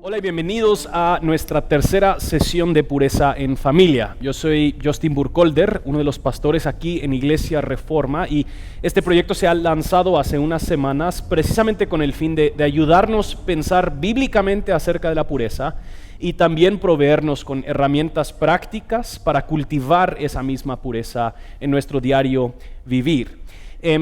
Hola y bienvenidos a nuestra tercera sesión de Pureza en Familia. Yo soy Justin Burkholder, uno de los pastores aquí en Iglesia Reforma, y este proyecto se ha lanzado hace unas semanas precisamente con el fin de ayudarnos a pensar bíblicamente acerca de la pureza y también proveernos con herramientas prácticas para cultivar esa misma pureza en nuestro diario vivir.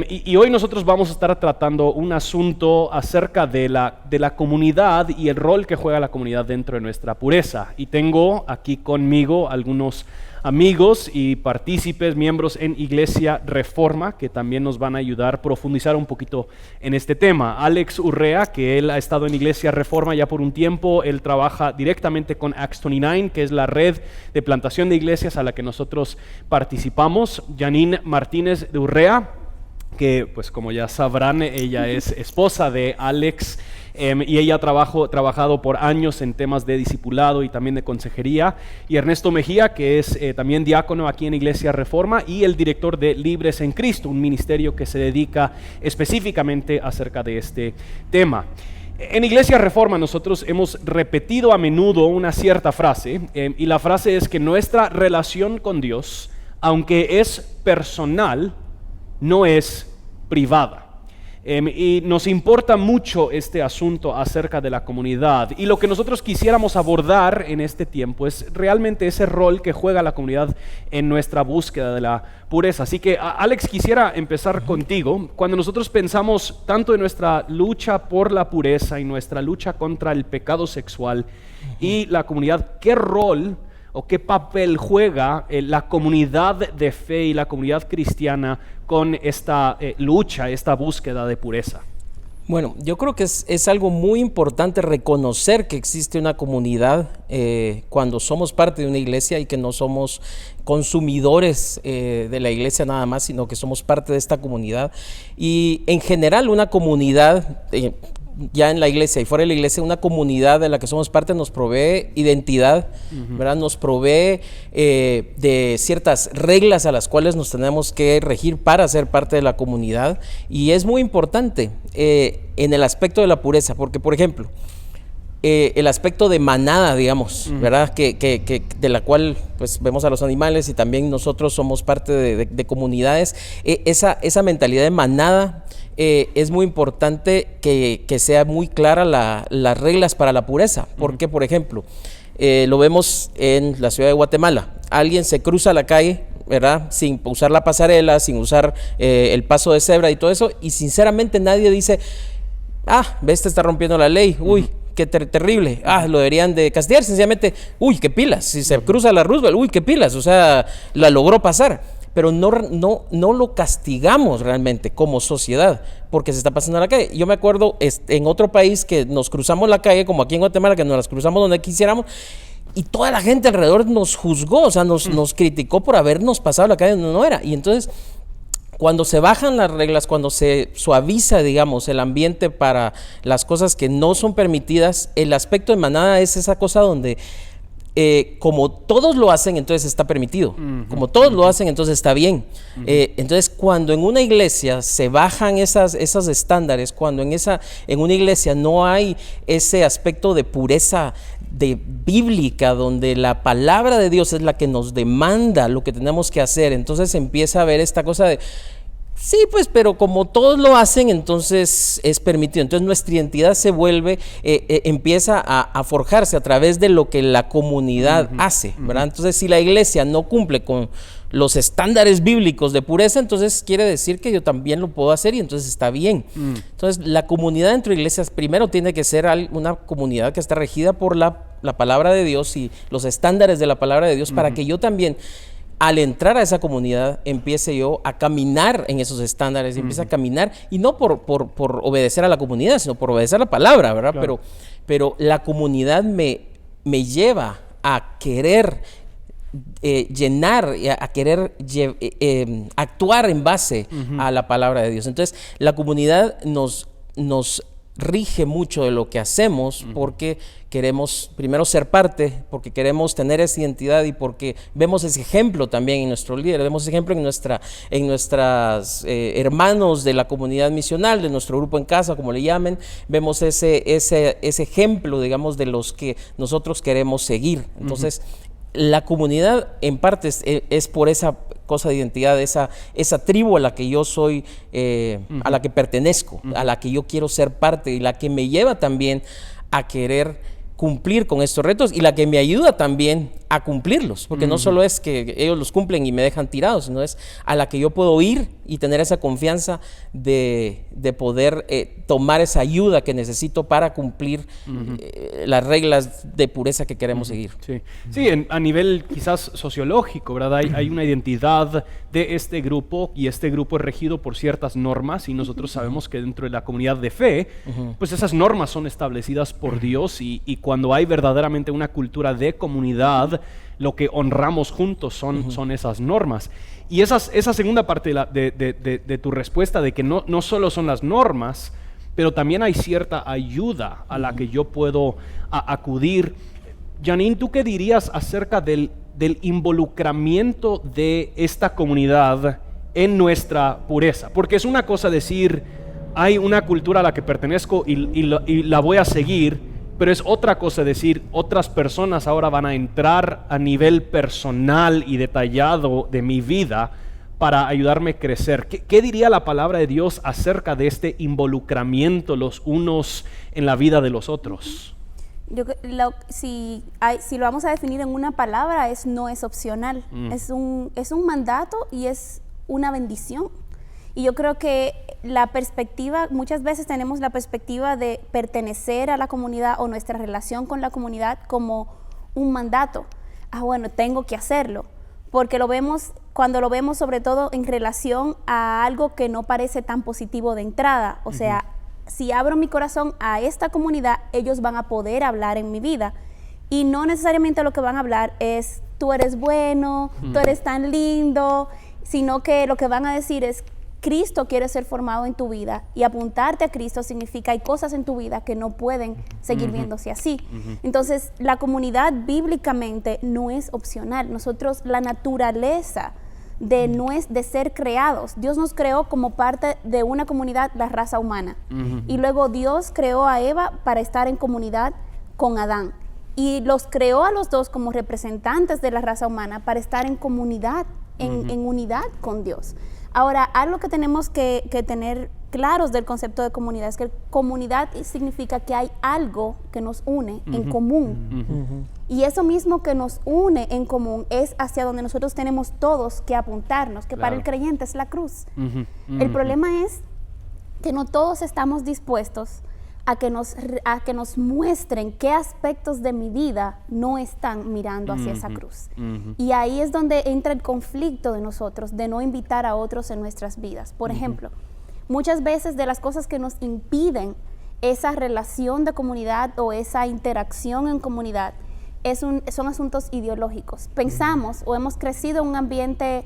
Y hoy nosotros vamos a estar tratando un asunto acerca de la comunidad y el rol que juega la comunidad dentro de nuestra pureza. Y tengo aquí conmigo algunos amigos y partícipes, miembros en Iglesia Reforma, que también nos van a ayudar a profundizar un poquito en este tema. Alex Urrea, que él ha estado en Iglesia Reforma ya por un tiempo, él trabaja directamente con Acts 29, que es la red de plantación de iglesias a la que nosotros participamos. Janine Martínez de Urrea, que pues como ya sabrán, ella es esposa de Alex y ella ha trabajado por años en temas de discipulado y también de consejería. Y Ernesto Mejía, que es también diácono aquí en Iglesia Reforma y el director de Libres en Cristo, un ministerio que se dedica específicamente acerca de este tema. En Iglesia Reforma nosotros hemos repetido a menudo una cierta frase y la frase es que nuestra relación con Dios, aunque es personal, no es privada. Y nos importa mucho este asunto acerca de la comunidad, y lo que nosotros quisiéramos abordar en este tiempo es realmente ese rol que juega la comunidad en nuestra búsqueda de la pureza. Así que Alex, quisiera empezar contigo. Cuando nosotros pensamos tanto en nuestra lucha por la pureza y nuestra lucha contra el pecado sexual y la comunidad, ¿qué rol o qué papel juega la comunidad de fe y la comunidad cristiana con esta lucha, esta búsqueda de pureza? Bueno, yo creo que es algo muy importante reconocer que existe una comunidad cuando somos parte de una iglesia y que no somos consumidores de la iglesia nada más, sino que somos parte de esta comunidad. Y en general una comunidad, ya en la iglesia y fuera de la iglesia, una comunidad de la que somos parte nos provee identidad, ¿verdad? Nos provee de ciertas reglas a las cuales nos tenemos que regir para ser parte de la comunidad, y es muy importante en el aspecto de la pureza, porque por ejemplo, el aspecto de manada, digamos, ¿verdad? Que de la cual pues vemos a los animales y también nosotros somos parte de comunidades, esa mentalidad de manada. Es muy importante que sea muy clara las reglas para la pureza, porque por ejemplo, lo vemos en la ciudad de Guatemala, alguien se cruza la calle, ¿verdad? Sin usar la pasarela, sin usar el paso de cebra y todo eso, y sinceramente nadie dice, este está rompiendo la ley, uy, qué terrible, lo deberían de castigar. Sencillamente, uy, qué pilas, si se cruza la Roosevelt, uy, qué pilas, o sea, la logró pasar. Pero no lo castigamos realmente como sociedad porque se está pasando a la calle. Yo me acuerdo en otro país que nos cruzamos la calle, como aquí en Guatemala, que nos las cruzamos donde quisiéramos, y toda la gente alrededor nos juzgó, o sea, nos criticó por habernos pasado la calle donde no era. Y entonces, cuando se bajan las reglas, cuando se suaviza, digamos, el ambiente para las cosas que no son permitidas, el aspecto de manada es esa cosa donde como todos lo hacen, entonces está permitido. Como todos lo hacen, entonces está bien. Entonces, cuando en una iglesia se bajan esos estándares, cuando en una iglesia no hay ese aspecto de pureza bíblica, donde la palabra de Dios es la que nos demanda lo que tenemos que hacer, entonces empieza a haber esta cosa de sí, pues, pero como todos lo hacen, entonces es permitido. Entonces nuestra identidad se vuelve, empieza a forjarse a través de lo que la comunidad hace, ¿verdad? Entonces, si la iglesia no cumple con los estándares bíblicos de pureza, entonces quiere decir que yo también lo puedo hacer y entonces está bien. Entonces, la comunidad dentro de iglesias primero tiene que ser una comunidad que está regida por la palabra de Dios y los estándares de la palabra de Dios, para que yo también, al entrar a esa comunidad, empiece yo a caminar en esos estándares, empiece a caminar, y no por obedecer a la comunidad, sino por obedecer a la palabra, ¿verdad? Claro. Pero la comunidad me lleva a querer llenar, a querer actuar en base a la palabra de Dios. Entonces, la comunidad nos rige mucho de lo que hacemos, porque queremos primero ser parte, porque queremos tener esa identidad y porque vemos ese ejemplo también en nuestro líder, vemos ese ejemplo en nuestras hermanos de la comunidad misional, de nuestro grupo en casa, como le llamen, vemos ese ejemplo, digamos, de los que nosotros queremos seguir. Entonces, la comunidad en parte es por esa cosa de identidad, esa tribu a la que yo soy, a la que pertenezco, a la que yo quiero ser parte y la que me lleva también a querer cumplir con estos retos y la que me ayuda también a cumplirlos, porque no solo es que ellos los cumplen y me dejan tirados, sino es a la que yo puedo ir y tener esa confianza de poder tomar esa ayuda que necesito para cumplir las reglas de pureza que queremos seguir. Sí, a nivel quizás sociológico, ¿verdad? Hay una identidad de este grupo y este grupo es regido por ciertas normas y nosotros sabemos que dentro de la comunidad de fe, pues esas normas son establecidas por Dios y cuando hay verdaderamente una cultura de comunidad, lo que honramos juntos son esas normas. Y esa segunda parte de tu respuesta, de que no solo son las normas, pero también hay cierta ayuda a la que yo puedo acudir. Janine, ¿tú qué dirías acerca del involucramiento de esta comunidad en nuestra pureza? Porque es una cosa decir, hay una cultura a la que pertenezco y la voy a seguir, pero es otra cosa decir, otras personas ahora van a entrar a nivel personal y detallado de mi vida para ayudarme a crecer. ¿Qué diría la palabra de Dios acerca de este involucramiento los unos en la vida de los otros? Si lo vamos a definir en una palabra, no es opcional. Es un mandato y es una bendición. Y yo creo que la perspectiva, muchas veces tenemos la perspectiva de pertenecer a la comunidad o nuestra relación con la comunidad como un mandato. Bueno, tengo que hacerlo, porque cuando lo vemos sobre todo en relación a algo que no parece tan positivo de entrada. O sea, si abro mi corazón a esta comunidad, ellos van a poder hablar en mi vida. Y no necesariamente lo que van a hablar es, tú eres bueno, tú eres tan lindo, sino que lo que van a decir es, Cristo quiere ser formado en tu vida, y apuntarte a Cristo significa hay cosas en tu vida que no pueden seguir viéndose así. Entonces, la comunidad bíblicamente no es opcional. Nosotros, la naturaleza de ser creados, Dios nos creó como parte de una comunidad, la raza humana. Y luego Dios creó a Eva para estar en comunidad con Adán. Y los creó a los dos como representantes de la raza humana para estar en comunidad, en unidad con Dios. Ahora, algo que tenemos que tener claros del concepto de comunidad es que comunidad significa que hay algo que nos une en común. Y eso mismo que nos une en común es hacia donde nosotros tenemos todos que apuntarnos, que para el creyente es la cruz. El problema es que no todos estamos dispuestos a que nos muestren qué aspectos de mi vida no están mirando hacia esa cruz. Y ahí es donde entra el conflicto de nosotros, de no invitar a otros en nuestras vidas. Por ejemplo, muchas veces de las cosas que nos impiden esa relación de comunidad o esa interacción en comunidad son asuntos ideológicos. Pensamos o hemos crecido en un ambiente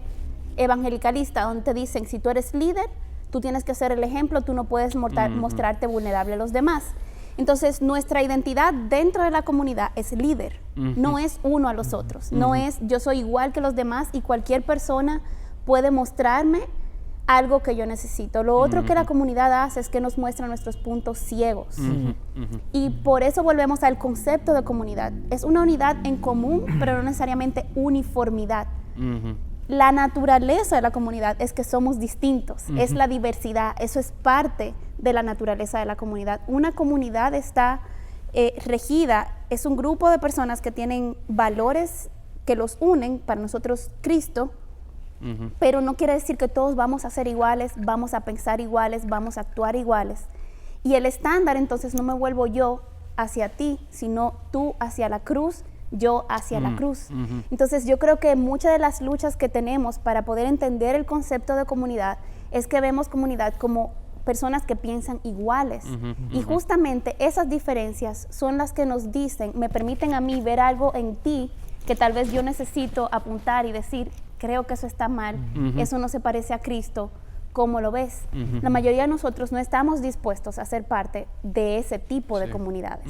evangelicalista donde te dicen, si tú eres líder, tú tienes que ser el ejemplo, tú no puedes mostrarte vulnerable a los demás. Entonces, nuestra identidad dentro de la comunidad es líder, no es uno a los otros, no es yo soy igual que los demás y cualquier persona puede mostrarme algo que yo necesito. Lo otro que la comunidad hace es que nos muestra nuestros puntos ciegos. Y por eso volvemos al concepto de comunidad. Es una unidad en común, pero no necesariamente uniformidad. La naturaleza de la comunidad es que somos distintos, es la diversidad, eso es parte de la naturaleza de la comunidad. Una comunidad está regida, es un grupo de personas que tienen valores que los unen, para nosotros Cristo, pero no quiere decir que todos vamos a ser iguales, vamos a pensar iguales, vamos a actuar iguales. Y el estándar entonces no me vuelvo yo hacia ti, sino tú hacia la cruz, yo hacia la cruz. Entonces yo creo que muchas de las luchas que tenemos para poder entender el concepto de comunidad es que vemos comunidad como personas que piensan iguales. Y justamente esas diferencias son las que nos dicen, me permiten a mí ver algo en ti que tal vez yo necesito apuntar y decir, creo que eso está mal, eso no se parece a Cristo, ¿cómo lo ves? La mayoría de nosotros no estamos dispuestos a ser parte de ese tipo de comunidades.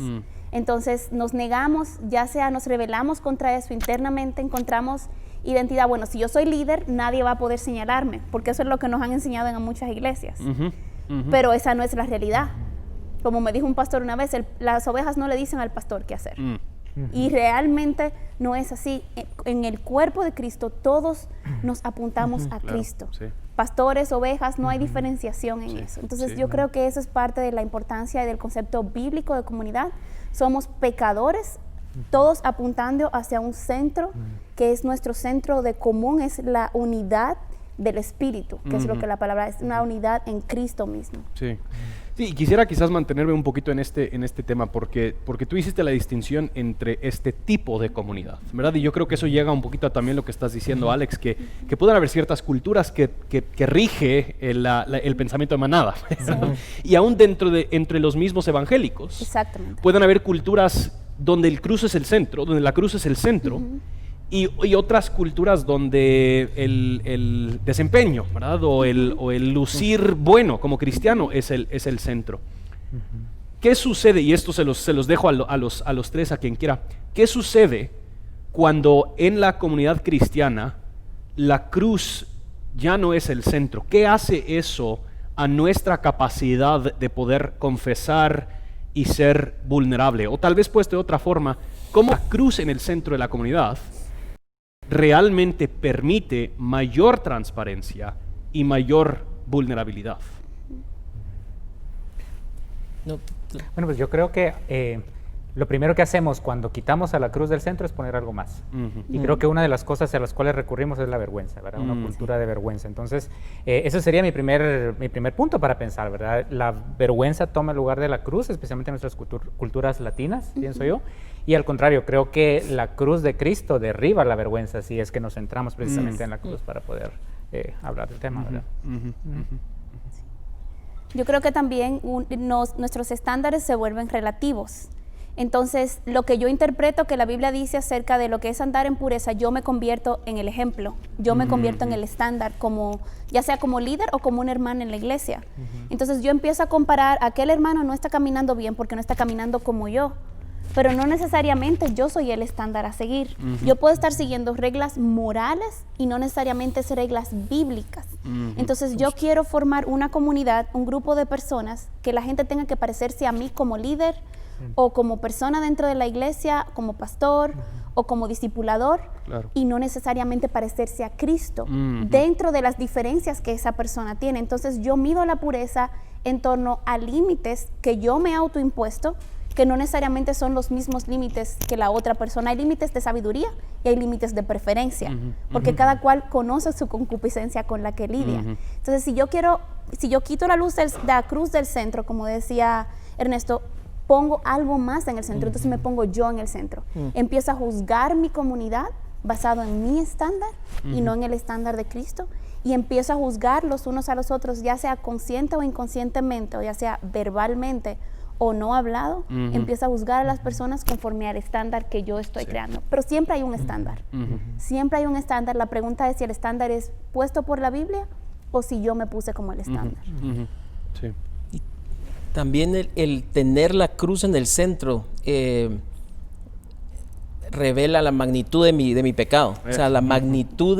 Entonces nos negamos, ya sea nos rebelamos contra eso internamente, encontramos identidad. Bueno, si yo soy líder, nadie va a poder señalarme, porque eso es lo que nos han enseñado en muchas iglesias. Pero esa no es la realidad. Como me dijo un pastor una vez, las ovejas no le dicen al pastor qué hacer. Y realmente no es así. En el cuerpo de Cristo todos nos apuntamos a Cristo. Pastores, ovejas, no hay diferenciación en eso. Entonces yo creo que eso es parte de la importancia del concepto bíblico de comunidad. Somos pecadores, todos apuntando hacia un centro que es nuestro centro de común, es la unidad del Espíritu, que es lo que la palabra es, una unidad en Cristo mismo. Sí, y quisiera quizás mantenerme un poquito en este tema, porque tú hiciste la distinción entre este tipo de comunidad, ¿verdad? Y yo creo que eso llega un poquito a también lo que estás diciendo, Alex, que pueden haber ciertas culturas que rige el pensamiento de manada, y aún entre los mismos evangélicos, exactamente, pueden haber culturas donde la cruz es el centro, y otras culturas donde el desempeño, ¿verdad? O el lucir bueno como cristiano es el centro. ¿Qué sucede? Y esto se los dejo a los tres, a quien quiera. ¿Qué sucede cuando en la comunidad cristiana la cruz ya no es el centro? ¿Qué hace eso a nuestra capacidad de poder confesar y ser vulnerable? O tal vez puesto de otra forma, ¿cómo la cruz en el centro de la comunidad realmente permite mayor transparencia y mayor vulnerabilidad? Bueno, pues yo creo que lo primero que hacemos cuando quitamos a la cruz del centro es poner algo más. Y creo que una de las cosas a las cuales recurrimos es la vergüenza, ¿verdad? Una cultura de vergüenza. Entonces, ese sería mi primer punto para pensar, ¿verdad? La vergüenza toma el lugar de la cruz, especialmente en nuestras culturas latinas, pienso yo. Y al contrario, creo que la cruz de Cristo derriba la vergüenza si es que nos centramos precisamente en la cruz para poder hablar del tema, ¿verdad? Yo creo que también nuestros estándares se vuelven relativos. Entonces, lo que yo interpreto que la Biblia dice acerca de lo que es andar en pureza, yo me convierto en el ejemplo, yo me convierto en el estándar, ya sea como líder o como un hermano en la iglesia. Entonces, yo empiezo a comparar, aquel hermano no está caminando bien porque no está caminando como yo, pero no necesariamente yo soy el estándar a seguir. Yo puedo estar siguiendo reglas morales y no necesariamente reglas bíblicas. Entonces, yo quiero formar una comunidad, un grupo de personas que la gente tenga que parecerse a mí como líder, o como persona dentro de la iglesia, como pastor o como discipulador, y no necesariamente parecerse a Cristo dentro de las diferencias que esa persona tiene. Entonces yo mido la pureza en torno a límites que yo me he autoimpuesto, que no necesariamente son los mismos límites que la otra persona. Hay límites de sabiduría y hay límites de preferencia, porque cada cual conoce su concupiscencia con la que lidia. Entonces si yo quito la cruz del centro, como decía Ernesto, pongo algo más en el centro, entonces me pongo yo en el centro. Empiezo a juzgar mi comunidad basado en mi estándar y no en el estándar de Cristo, y empiezo a juzgar los unos a los otros, ya sea consciente o inconscientemente, o ya sea verbalmente o no hablado, empiezo a juzgar a las personas conforme al estándar que yo estoy creando. Pero siempre hay un estándar, siempre hay un estándar. La pregunta es si el estándar es puesto por la Biblia o si yo me puse como el estándar. Sí. También el tener la cruz en el centro revela la magnitud de mi pecado. O sea, la magnitud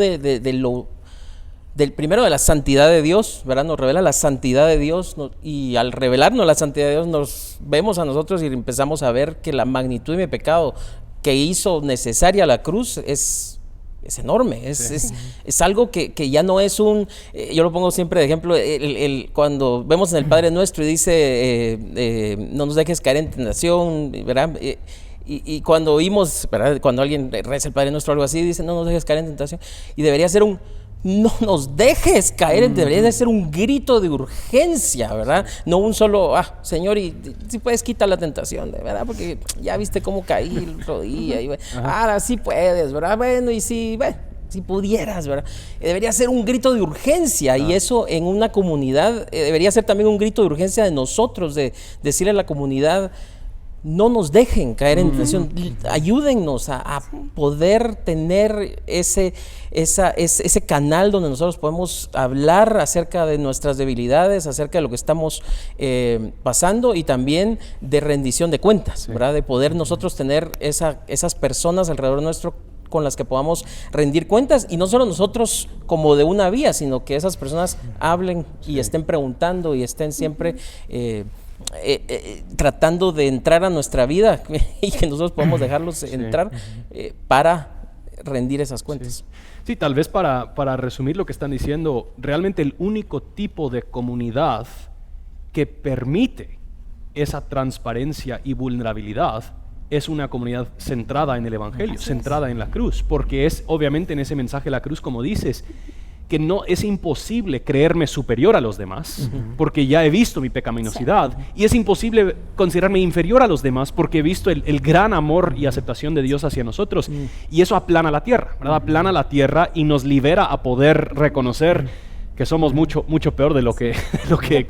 primero de la santidad de Dios, ¿verdad? Nos revela la santidad de Dios, y al revelarnos la santidad de Dios nos vemos a nosotros y empezamos a ver que la magnitud de mi pecado que hizo necesaria la cruz es enorme, es algo que ya no es yo lo pongo siempre de ejemplo, cuando vemos en el Padre Nuestro y dice, no nos dejes caer en tentación, ¿verdad? Y cuando oímos, ¿verdad? Cuando alguien reza el Padre Nuestro o algo así, dice, no nos dejes caer en tentación, y debería ser no nos dejes caer, debería de ser un grito de urgencia, ¿verdad? No un solo, Señor, y si puedes quitar la tentación, ¿verdad? Porque ya viste cómo caí el rodilla, y ahora sí puedes, ¿verdad? Bueno, y si pudieras, ¿verdad? Debería ser un grito de urgencia, y eso en una comunidad debería ser también un grito de urgencia de nosotros, de decirle a la comunidad, no nos dejen caer en tentación, ayúdennos a poder tener ese canal donde nosotros podemos hablar acerca de nuestras debilidades, acerca de lo que estamos pasando, y también de rendición de cuentas, ¿verdad? De poder nosotros tener esas personas alrededor nuestro con las que podamos rendir cuentas, y no solo nosotros como de una vía, sino que esas personas hablen y estén preguntando y estén siempre tratando de entrar a nuestra vida y que nosotros podamos dejarlos entrar para rendir esas cuentas. Sí, tal vez para resumir lo que están diciendo, realmente el único tipo de comunidad que permite esa transparencia y vulnerabilidad es una comunidad centrada en el Evangelio, centrada en la cruz, porque es obviamente en ese mensaje de la cruz, como dices, que no es imposible creerme superior a los demás, porque ya he visto mi pecaminosidad, y es imposible considerarme inferior a los demás, porque he visto el gran amor y aceptación de Dios hacia nosotros, y eso aplana la tierra, ¿verdad? Aplana la tierra y nos libera a poder reconocer que somos mucho peor de lo que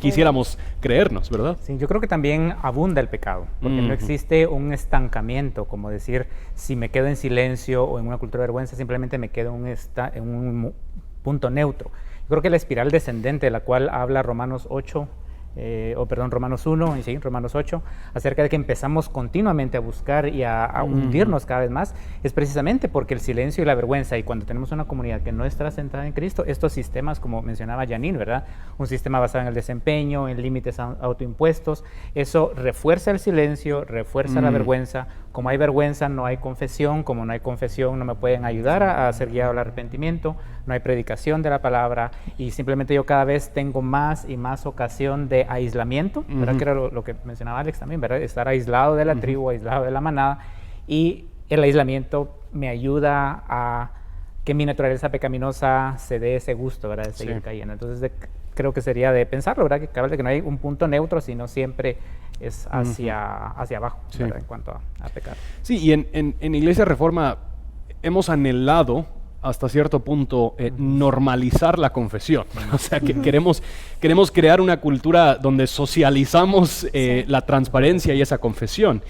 quisiéramos creernos, ¿verdad? Sí, yo creo que también abunda el pecado, porque no existe un estancamiento, como decir, si me quedo en silencio o en una cultura de vergüenza, simplemente me quedo en un punto neutro. Yo creo que la espiral descendente de la cual habla Romanos 8, acerca de que empezamos continuamente a buscar y a hundirnos cada vez más, es precisamente porque el silencio y la vergüenza, y cuando tenemos una comunidad que no está centrada en Cristo, estos sistemas, como mencionaba Janine, ¿verdad? Un sistema basado en el desempeño, en límites autoimpuestos, eso refuerza el silencio, refuerza la vergüenza. Como hay vergüenza, no hay confesión. Como no hay confesión, no me pueden ayudar a ser guiado al arrepentimiento. No hay predicación de la palabra, y simplemente yo cada vez tengo más y más ocasión de aislamiento, ¿verdad? Que era lo que mencionaba Alex también, ¿verdad? Estar aislado de la tribu, aislado de la manada, y el aislamiento me ayuda a que mi naturaleza pecaminosa se dé ese gusto, ¿verdad? De seguir cayendo. Entonces creo que sería de pensarlo, ¿verdad? Que no hay un punto neutro, sino siempre es hacia abajo, ¿verdad? En cuanto a pecar. Sí, y en Iglesia Reforma hemos anhelado hasta cierto punto normalizar la confesión. O sea, que queremos crear una cultura donde socializamos la transparencia y esa confesión.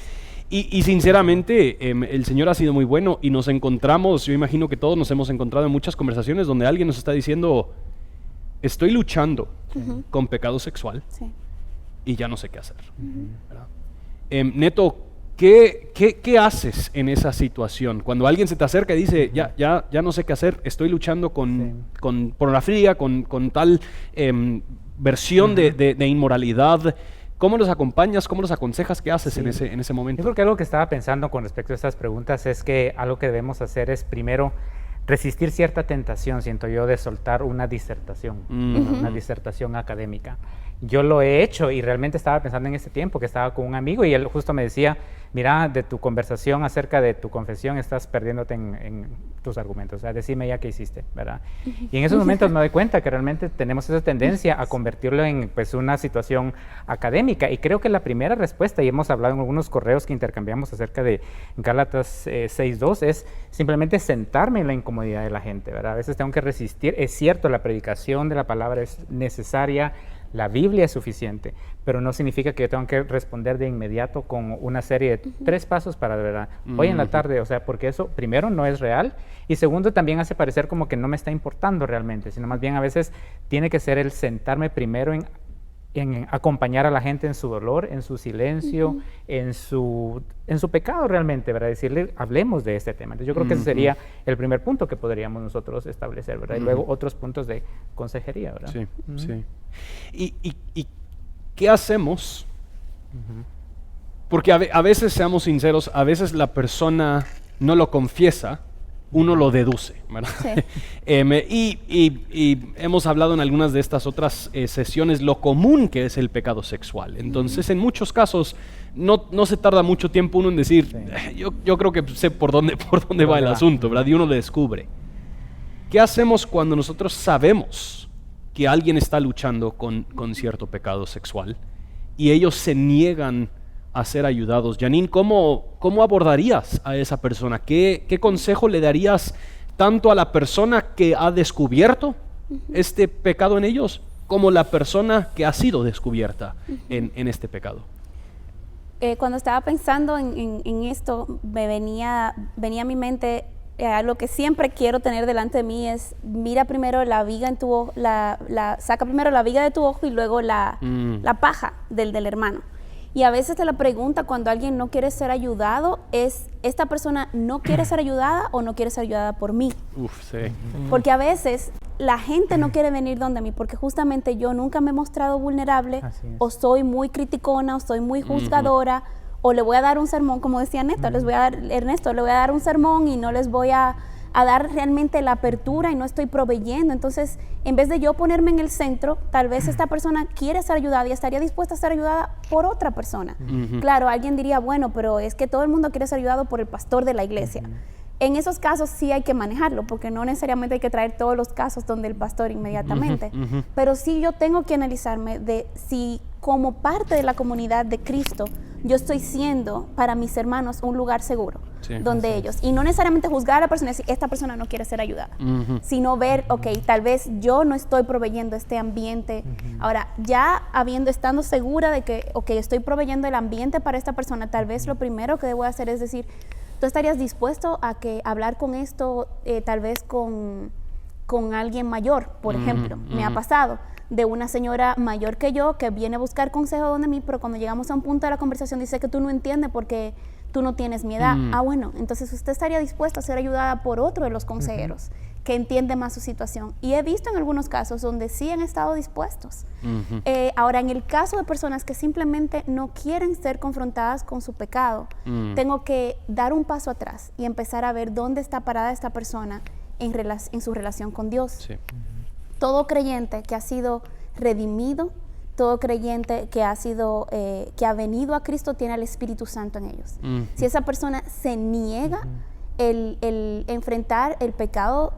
Y sinceramente, el Señor ha sido muy bueno, y nos encontramos, yo imagino que todos nos hemos encontrado en muchas conversaciones donde alguien nos está diciendo, estoy luchando con pecado sexual y ya no sé qué hacer. Neto, ¿Qué haces en esa situación? Cuando alguien se te acerca y dice, ya no sé qué hacer, estoy luchando con pornografía, con tal versión de inmoralidad. ¿Cómo los acompañas? ¿Cómo los aconsejas? ¿Qué haces en ese momento? Yo creo que algo que estaba pensando con respecto a estas preguntas es que algo que debemos hacer es primero resistir cierta tentación, siento yo, de soltar una disertación, una disertación académica. Yo lo he hecho, y realmente estaba pensando en ese tiempo que estaba con un amigo, y él justo me decía, mira, de tu conversación acerca de tu confesión estás perdiéndote en tus argumentos, o sea, decime ya qué hiciste, ¿verdad? Y en esos momentos me doy cuenta que realmente tenemos esa tendencia a convertirlo en pues una situación académica, y creo que la primera respuesta, y hemos hablado en algunos correos que intercambiamos acerca de Gálatas 6:2, es simplemente sentarme en la incomodidad de la gente, ¿verdad? A veces tengo que resistir. Es cierto, la predicación de la palabra es necesaria, la Biblia es suficiente, pero no significa que yo tenga que responder de inmediato con una serie de 3 pasos para, de verdad, hoy en la tarde, o sea, porque eso, primero, no es real, y segundo, también hace parecer como que no me está importando realmente, sino más bien a veces tiene que ser el sentarme primero en acompañar a la gente en su dolor, en su silencio, en su pecado realmente, ¿verdad? Decirle, hablemos de este tema. Entonces yo creo que ese sería el primer punto que podríamos nosotros establecer, ¿verdad? Y luego otros puntos de consejería, ¿verdad? Sí, sí. ¿Y qué hacemos? Porque a veces, seamos sinceros, a veces la persona no lo confiesa, uno lo deduce, ¿verdad? Sí. Y hemos hablado en algunas de estas otras sesiones lo común que es el pecado sexual. Entonces, en muchos casos, no se tarda mucho tiempo uno en decir, yo creo que sé por dónde va el asunto, ¿verdad? Y uno lo descubre. ¿Qué hacemos cuando nosotros sabemos que alguien está luchando con cierto pecado sexual y ellos se niegan a ser ayudados? Janine, ¿cómo abordarías a esa persona? ¿Qué consejo le darías tanto a la persona que ha descubierto este pecado en ellos, como la persona que ha sido descubierta en este pecado? Cuando estaba pensando en esto, me venía a mi mente algo que siempre quiero tener delante de mí es, mira primero la viga en tu ojo, saca primero la viga de tu ojo y luego la paja del hermano. Y a veces la pregunta cuando alguien no quiere ser ayudado es, ¿esta persona no quiere ser ayudada o no quiere ser ayudada por mí? Sí. Porque a veces la gente no quiere venir donde mí porque justamente yo nunca me he mostrado vulnerable o soy muy criticona o soy muy juzgadora o le voy a dar un sermón, como decía Ernesto, le voy a dar un sermón y no les voy a dar realmente la apertura y no estoy proveyendo. Entonces, en vez de yo ponerme en el centro, tal vez esta persona quiere ser ayudada y estaría dispuesta a ser ayudada por otra persona. Claro, alguien diría, bueno, pero es que todo el mundo quiere ser ayudado por el pastor de la iglesia. En esos casos sí hay que manejarlo, porque no necesariamente hay que traer todos los casos donde el pastor inmediatamente. Pero sí yo tengo que analizarme de si como parte de la comunidad de Cristo, yo estoy siendo para mis hermanos un lugar seguro, donde ellos, y no necesariamente juzgar a la persona y decir, esta persona no quiere ser ayudada, sino ver, ok, tal vez yo no estoy proveyendo este ambiente. Ahora, ya estando segura de que, ok, estoy proveyendo el ambiente para esta persona, tal vez lo primero que debo hacer es decir, ¿tú estarías dispuesto a hablar con esto, tal vez con alguien mayor, por ejemplo? Me ha pasado de una señora mayor que yo que viene a buscar consejo donde mí, pero cuando llegamos a un punto de la conversación dice que tú no entiendes porque tú no tienes mi edad. Bueno, entonces usted estaría dispuesto a ser ayudada por otro de los consejeros que entiende más su situación. Y he visto en algunos casos donde sí han estado dispuestos. Ahora, en el caso de personas que simplemente no quieren ser confrontadas con su pecado, tengo que dar un paso atrás y empezar a ver dónde está parada esta persona en su relación con Dios. Sí. Todo creyente que ha sido redimido, todo creyente que que ha venido a Cristo tiene al Espíritu Santo en ellos. Si esa persona se niega el enfrentar el pecado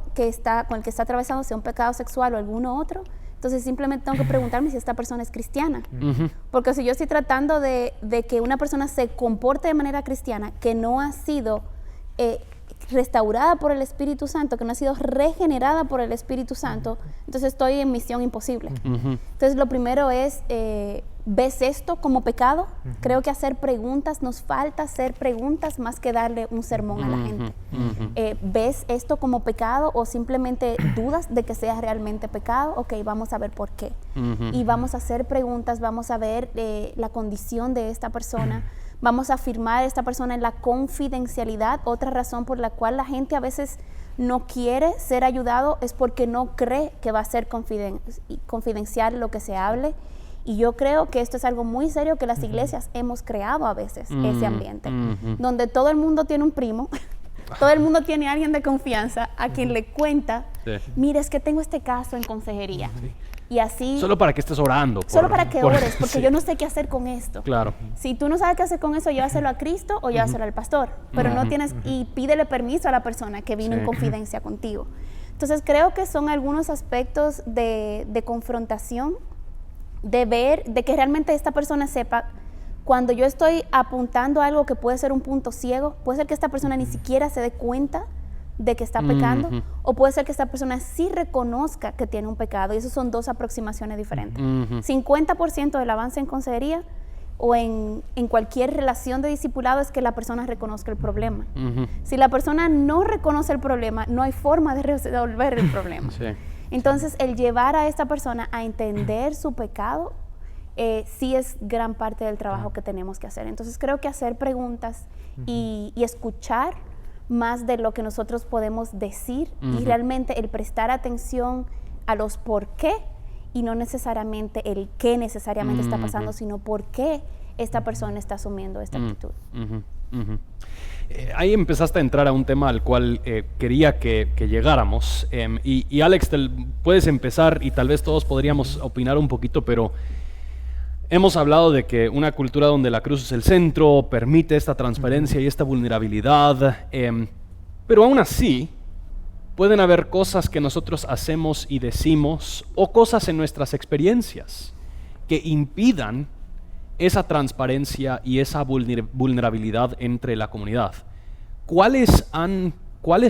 con el que está atravesando, sea un pecado sexual o alguno otro, entonces simplemente tengo que preguntarme si esta persona es cristiana. Porque si yo estoy tratando de que una persona se comporte de manera cristiana, que no ha sido restaurada por el Espíritu Santo, que no ha sido regenerada por el Espíritu Santo, entonces estoy en misión imposible. Entonces lo primero es, ¿ves esto como pecado? Creo que hacer preguntas, nos falta hacer preguntas más que darle un sermón a la gente. ¿Ves esto como pecado o simplemente dudas de que sea realmente pecado? Ok, vamos a ver por qué. Y vamos a hacer preguntas, vamos a ver la condición de esta persona. Vamos a afirmar a esta persona en la confidencialidad. Otra razón por la cual la gente a veces no quiere ser ayudado es porque no cree que va a ser confidencial lo que se hable. Y yo creo que esto es algo muy serio que las iglesias hemos creado a veces, ese ambiente, donde todo el mundo tiene un primo, todo el mundo tiene a alguien de confianza a quien le cuenta, mira, es que tengo este caso en consejería. Y así... Solo para que estés orando. Solo para que ores, porque yo no sé qué hacer con esto. Claro. Si tú no sabes qué hacer con eso, llévaselo a Cristo o llévaselo al pastor. Pero no tienes... Y pídele permiso a la persona que vino en confidencia contigo. Entonces, creo que son algunos aspectos de confrontación, de ver, de que realmente esta persona sepa, cuando yo estoy apuntando a algo que puede ser un punto ciego, puede ser que esta persona ni siquiera se dé cuenta de que está pecando, o puede ser que esta persona sí reconozca que tiene un pecado, y eso son dos aproximaciones diferentes. 50% del avance en consejería o en cualquier relación de discipulado es que la persona reconozca el problema. Si la persona no reconoce el problema, no hay forma de resolver el problema. Entonces, el llevar a esta persona a entender su pecado sí es gran parte del trabajo que tenemos que hacer. Entonces, creo que hacer preguntas y escuchar más de lo que nosotros podemos decir y realmente el prestar atención a los por qué y no necesariamente el qué necesariamente está pasando, sino por qué esta persona está asumiendo esta actitud. Ahí empezaste a entrar a un tema al cual quería que llegáramos. Y Alex, puedes empezar y tal vez todos podríamos opinar un poquito, pero hemos hablado de que una cultura donde la cruz es el centro permite esta transparencia y esta vulnerabilidad, pero aún así pueden haber cosas que nosotros hacemos y decimos o cosas en nuestras experiencias que impidan esa transparencia y esa vulnerabilidad entre la comunidad. ¿Cuáles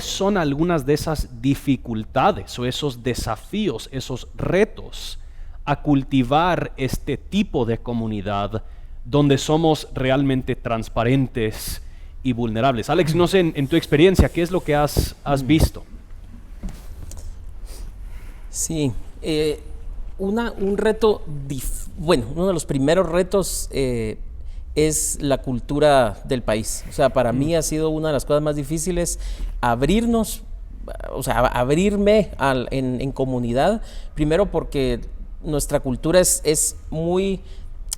son algunas de esas dificultades o esos desafíos, esos retos a cultivar este tipo de comunidad donde somos realmente transparentes y vulnerables. Alex, no sé, en tu experiencia, ¿qué es lo que has visto? Sí, un reto, uno de los primeros retos es la cultura del país. O sea, para mí ha sido una de las cosas más difíciles abrirnos, o sea, abrirme en comunidad, primero porque nuestra cultura es muy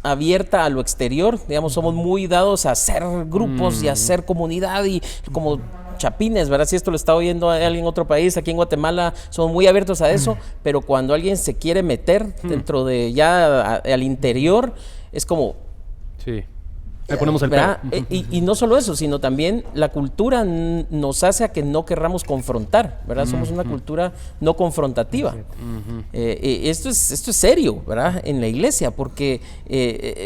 abierta a lo exterior, digamos, somos muy dados a hacer grupos y a hacer comunidad y como chapines, ¿verdad? Si esto lo está oyendo alguien en otro país, aquí en Guatemala, somos muy abiertos a eso, pero cuando alguien se quiere meter dentro de ya al interior, es como... Sí. Le ponemos el pelo. Y no solo eso, sino también la cultura nos hace a que no querramos confrontar, ¿verdad? Somos una cultura no confrontativa. Esto es serio, ¿verdad? En la iglesia, porque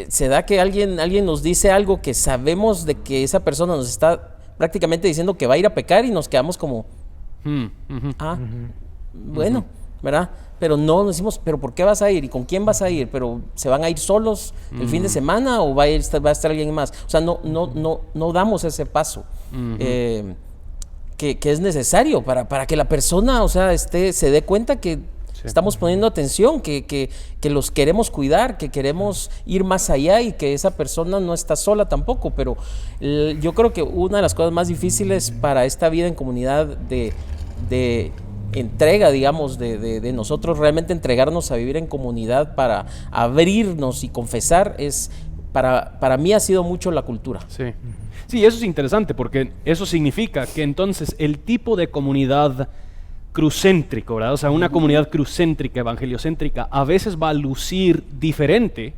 se da que alguien nos dice algo que sabemos de que esa persona nos está prácticamente diciendo que va a ir a pecar y nos quedamos como, bueno, ¿verdad? Pero no nos decimos, ¿pero por qué vas a ir? ¿Y con quién vas a ir? ¿Pero se van a ir solos el fin de semana o va a estar alguien más? O sea, no damos ese paso que es necesario para que la persona, o sea, se dé cuenta que estamos poniendo atención, que los queremos cuidar, que queremos ir más allá y que esa persona no está sola tampoco. Pero yo creo que una de las cosas más difíciles para esta vida en comunidad de entrega, digamos, de nosotros realmente entregarnos a vivir en comunidad para abrirnos y confesar, para mí ha sido mucho la cultura. Sí, eso es interesante porque eso significa que entonces el tipo de comunidad crucéntrico, ¿verdad? O sea, una comunidad crucéntrica, evangeliocéntrica, a veces va a lucir diferente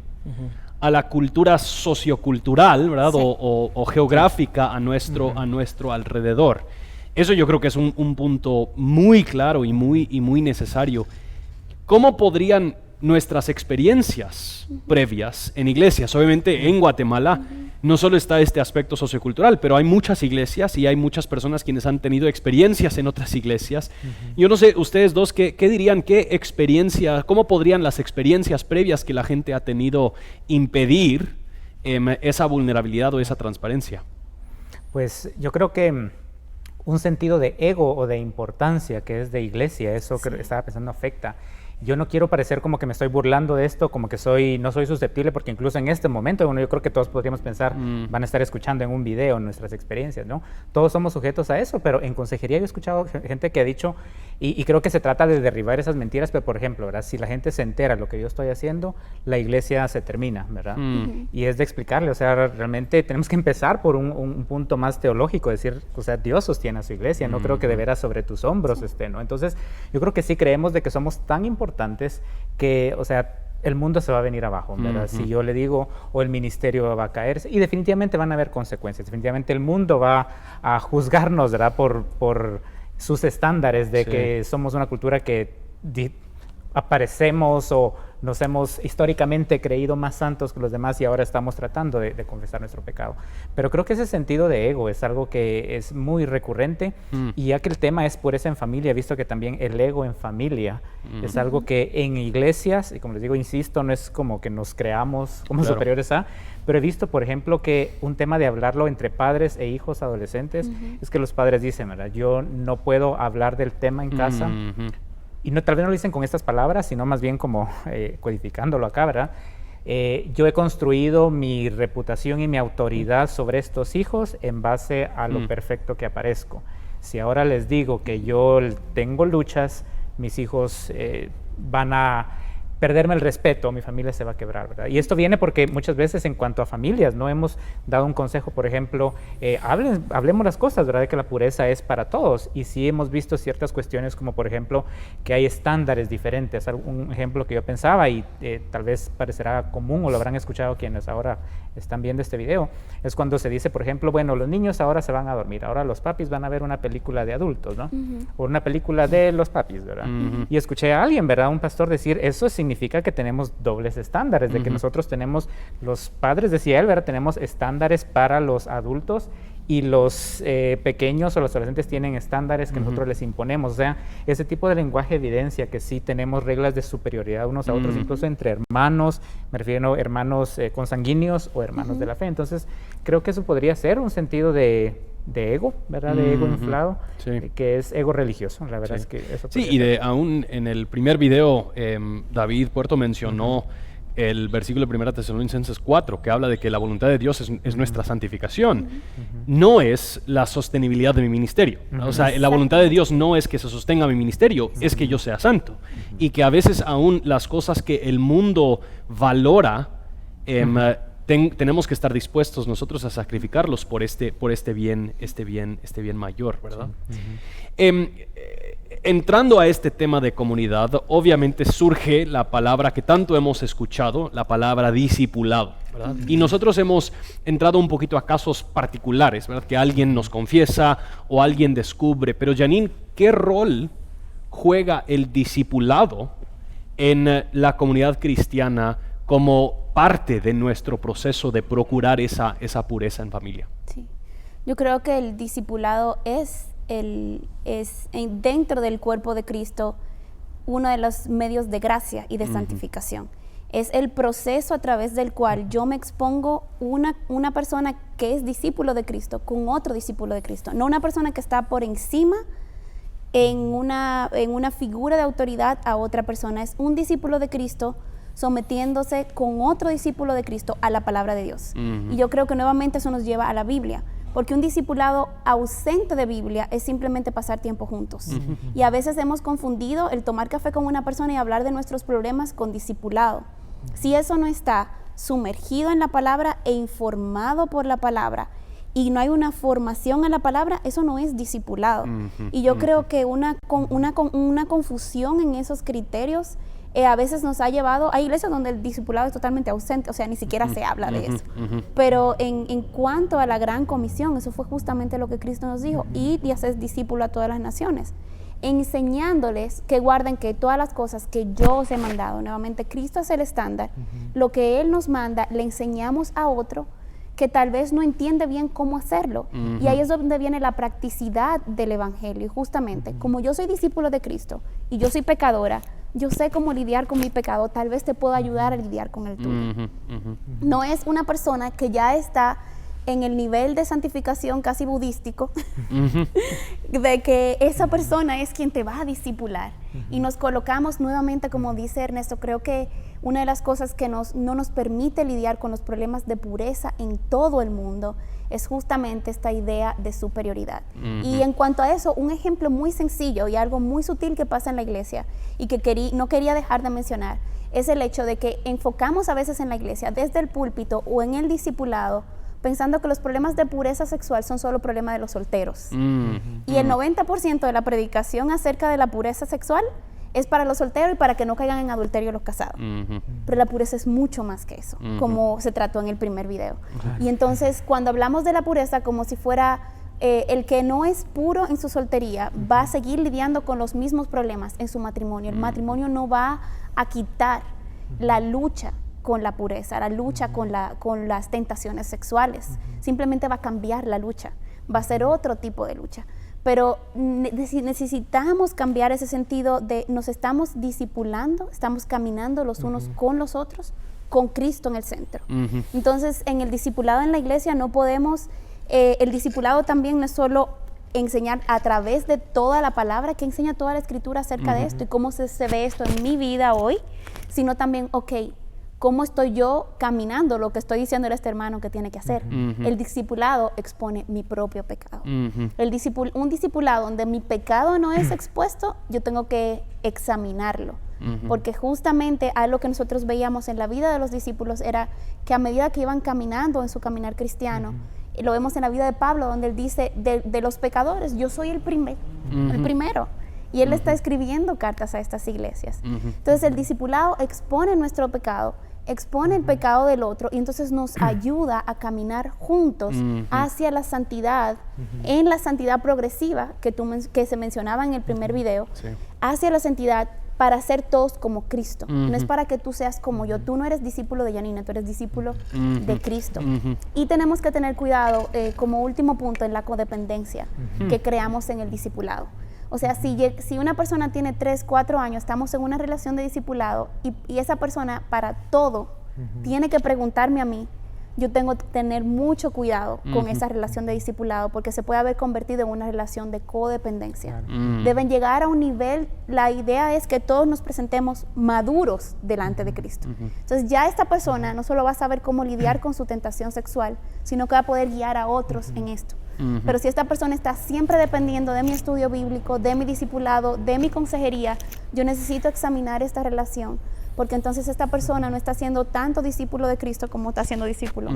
a la cultura sociocultural, ¿verdad? Sí. O geográfica a nuestro alrededor. Eso yo creo que es un punto muy claro y muy necesario. ¿Cómo podrían nuestras experiencias previas en iglesias? Obviamente en Guatemala no solo está este aspecto sociocultural, pero hay muchas iglesias y hay muchas personas quienes han tenido experiencias en otras iglesias. Yo no sé, ustedes dos, ¿qué dirían? ¿Qué experiencia, cómo podrían las experiencias previas que la gente ha tenido impedir esa vulnerabilidad o esa transparencia? Pues yo creo que un sentido de ego o de importancia que es de iglesia, eso que estaba pensando afecta. Yo no quiero parecer como que me estoy burlando de esto, como que no soy susceptible, porque incluso en este momento, bueno, yo creo que todos podríamos pensar, van a estar escuchando en un video nuestras experiencias, ¿no? Todos somos sujetos a eso, pero en consejería yo he escuchado gente que ha dicho, y creo que se trata de derribar esas mentiras, pero por ejemplo, ¿verdad? Si la gente se entera de lo que yo estoy haciendo, la iglesia se termina, ¿verdad? Y es de explicarle, o sea, realmente tenemos que empezar por un punto más teológico, decir, o sea, Dios sostiene a su iglesia, no creo que de veras sobre tus hombros esté, ¿no? Entonces, yo creo que sí creemos de que somos tan importantes que, o sea, el mundo se va a venir abajo, ¿verdad? Si yo le digo, o el ministerio va a caer, y definitivamente van a haber consecuencias, definitivamente el mundo va a juzgarnos, ¿verdad? Por sus estándares de que somos una cultura que aparecemos o nos hemos históricamente creído más santos que los demás y ahora estamos tratando de confesar nuestro pecado. Pero creo que ese sentido de ego es algo que es muy recurrente y ya que el tema es pureza en familia, he visto que también el ego en familia es algo que en iglesias, y como les digo, insisto, no es como que nos creamos como superiores a, pero he visto, por ejemplo, que un tema de hablarlo entre padres e hijos adolescentes es que los padres dicen, ¿verdad? Yo no puedo hablar del tema en casa, y tal vez no lo dicen con estas palabras, sino más bien como codificándolo acá, ¿verdad? Yo he construido mi reputación y mi autoridad sobre estos hijos en base a lo perfecto que aparezco. Si ahora les digo que yo tengo luchas, mis hijos van a perderme el respeto, mi familia se va a quebrar, ¿verdad? Y esto viene porque muchas veces en cuanto a familias no hemos dado un consejo, por ejemplo, hablemos las cosas, ¿verdad? De que la pureza es para todos, y sí hemos visto ciertas cuestiones como por ejemplo que hay estándares diferentes. Un ejemplo que yo pensaba y tal vez parecerá común o lo habrán escuchado quienes ahora están viendo este video, es cuando se dice, por ejemplo, bueno, los niños ahora se van a dormir, ahora los papis van a ver una película de adultos, ¿no? O una película de los papis, ¿verdad? Y escuché a alguien, ¿verdad? Un pastor decir, eso significa que tenemos dobles estándares, de que nosotros tenemos, los padres, decía él, ¿verdad? Tenemos estándares para los adultos y los pequeños o los adolescentes tienen estándares que nosotros les imponemos. O sea, ese tipo de lenguaje evidencia que sí tenemos reglas de superioridad unos a otros, incluso entre hermanos, me refiero a hermanos consanguíneos o hermanos de la fe. Entonces, creo que eso podría ser un sentido de ego, ¿verdad? De ego inflado, que es ego religioso. La verdad es que eso sí, y aún en el primer video, David Puerto mencionó el versículo de 1 Tesalonicenses 4, que habla de que la voluntad de Dios es nuestra santificación. No es la sostenibilidad de mi ministerio. O sea, la voluntad de Dios no es que se sostenga mi ministerio, es que yo sea santo. Y que a veces aún las cosas que el mundo valora, tenemos que estar dispuestos nosotros a sacrificarlos por este bien mayor, ¿verdad? Entrando a este tema de comunidad, obviamente surge la palabra que tanto hemos escuchado, la palabra discipulado, ¿verdad? Y nosotros hemos entrado un poquito a casos particulares, ¿verdad? Que alguien nos confiesa o alguien descubre. Pero Janine, ¿qué rol juega el discipulado en la comunidad cristiana como parte de nuestro proceso de procurar esa pureza en familia? Sí, yo creo que el discipulado es dentro del cuerpo de Cristo uno de los medios de gracia y de santificación. Es el proceso a través del cual yo me expongo una persona que es discípulo de Cristo con otro discípulo de Cristo, no una persona que está por encima en una figura de autoridad a otra persona. Es un discípulo de Cristo sometiéndose con otro discípulo de Cristo a la palabra de Dios. Y yo creo que nuevamente eso nos lleva a la Biblia, porque un discipulado ausente de Biblia es simplemente pasar tiempo juntos. Y a veces hemos confundido el tomar café con una persona y hablar de nuestros problemas con discipulado. Si eso no está sumergido en la palabra e informado por la palabra, y no hay una formación en la palabra, eso no es discipulado. Y yo creo que una confusión en esos criterios a veces nos ha llevado a iglesias donde el discipulado es totalmente ausente, o sea, ni siquiera se habla de eso. Pero en cuanto a la gran comisión, eso fue justamente lo que Cristo nos dijo: id y haced discípulo a todas las naciones, enseñándoles que guarden que todas las cosas que yo os he mandado. Nuevamente, Cristo es el estándar. Lo que Él nos manda, le enseñamos a otro que tal vez no entiende bien cómo hacerlo. Y ahí es donde viene la practicidad del evangelio. Y justamente, como yo soy discípulo de Cristo y yo soy pecadora, yo sé cómo lidiar con mi pecado, tal vez te puedo ayudar a lidiar con el tuyo. No es una persona que ya está en el nivel de santificación casi budístico, de que esa persona es quien te va a discipular. Y nos colocamos nuevamente, como dice Ernesto, creo que una de las cosas que no nos permite lidiar con los problemas de pureza en todo el mundo es justamente esta idea de superioridad. Y en cuanto a eso, un ejemplo muy sencillo y algo muy sutil que pasa en la iglesia y que no quería dejar de mencionar es el hecho de que enfocamos a veces en la iglesia, desde el púlpito o en el discipulado, pensando que los problemas de pureza sexual son solo problemas de los solteros. Y el 90% de la predicación acerca de la pureza sexual es para los solteros y para que no caigan en adulterio los casados. Pero la pureza es mucho más que eso, como se trató en el primer video. Y entonces, cuando hablamos de la pureza como si fuera el que no es puro en su soltería, va a seguir lidiando con los mismos problemas en su matrimonio. El matrimonio no va a quitar la lucha con la pureza, la lucha con las tentaciones sexuales. Simplemente va a cambiar la lucha, va a ser otro tipo de lucha. Pero necesitamos cambiar ese sentido de nos estamos discipulando, estamos caminando los unos con los otros, con Cristo en el centro. Entonces, en el discipulado en la iglesia no podemos, el discipulado también no es solo enseñar a través de toda la palabra, que enseña toda la escritura acerca de esto y cómo se ve esto en mi vida hoy, sino también, ¿cómo estoy yo caminando lo que estoy diciendo a este hermano que tiene que hacer? El discipulado expone mi propio pecado. Un discipulado donde mi pecado no es expuesto, yo tengo que examinarlo. Porque justamente algo que nosotros veíamos en la vida de los discípulos era que a medida que iban caminando en su caminar cristiano, lo vemos en la vida de Pablo, donde él dice, de los pecadores, yo soy el primero. Y él está escribiendo cartas a estas iglesias. Entonces el discipulado expone nuestro pecado, expone el pecado del otro, y entonces nos ayuda a caminar juntos hacia la santidad, en la santidad progresiva que se mencionaba en el primer video, hacia la santidad para ser todos como Cristo. No es para que tú seas como yo. Tú no eres discípulo de Yanina, tú eres discípulo de Cristo. Y tenemos que tener cuidado, como último punto, en la codependencia que creamos en el discipulado. O sea, si una persona tiene 3, 4 años, estamos en una relación de discipulado y esa persona para todo tiene que preguntarme a mí, yo tengo que tener mucho cuidado con esa relación de discipulado porque se puede haber convertido en una relación de codependencia. Deben llegar a un nivel, la idea es que todos nos presentemos maduros delante de Cristo. Entonces ya esta persona no solo va a saber cómo lidiar con su tentación sexual, sino que va a poder guiar a otros en esto. Pero si esta persona está siempre dependiendo de mi estudio bíblico, de mi discipulado, de mi consejería, yo necesito examinar esta relación, porque entonces esta persona no está siendo tanto discípulo de Cristo como está siendo discípulo.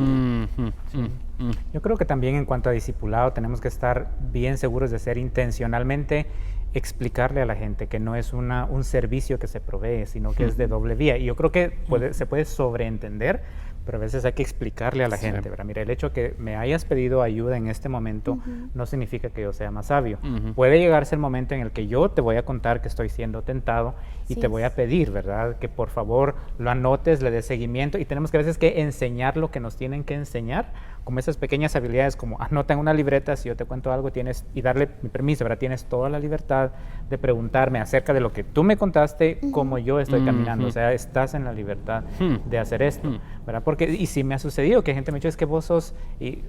Yo creo que también en cuanto a discipulado tenemos que estar bien seguros de ser intencionalmente explicarle a la gente que no es un servicio que se provee, sino que es de doble vía. Y yo creo que se puede sobreentender, pero a veces hay que explicarle a la gente, ¿verdad? Mira, el hecho que me hayas pedido ayuda en este momento no significa que yo sea más sabio. Puede llegarse el momento en el que yo te voy a contar que estoy siendo tentado y te voy a pedir, ¿verdad? Que por favor lo anotes, le des seguimiento, y tenemos que a veces que enseñar lo que nos tienen que enseñar, como esas pequeñas habilidades como anota en una libreta, si yo te cuento algo y darle mi permiso, ¿verdad? Tienes toda la libertad de preguntarme acerca de lo que tú me contaste, cómo yo estoy caminando, o sea, estás en la libertad de hacer esto, ¿verdad? Y sí me ha sucedido que gente me ha dicho, es que vos sos, y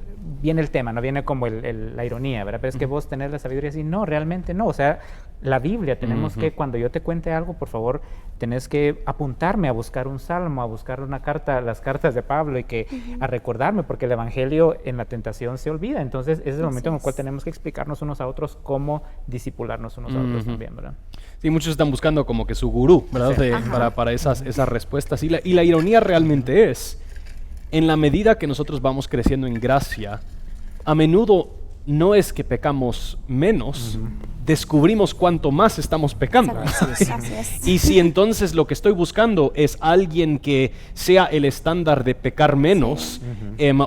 viene el tema, no viene como la ironía, ¿verdad? Pero es que vos tenés la sabiduría, y no, realmente no, o sea, la Biblia, tenemos que, cuando yo te cuente algo, por favor, tenés que apuntarme a buscar un salmo, a buscar una carta, las cartas de Pablo, y a recordarme, porque el Evangelio en la tentación se olvida. Entonces, ese es el momento en el cual tenemos que explicarnos unos a otros cómo discipularnos unos a otros también, ¿verdad? Sí, muchos están buscando como que su gurú, ¿verdad? Para esas respuestas. Y la ironía realmente es, en la medida que nosotros vamos creciendo en gracia, a menudo no es que pecamos menos, descubrimos cuánto más estamos pecando. Y si entonces lo que estoy buscando es alguien que sea el estándar de pecar menos,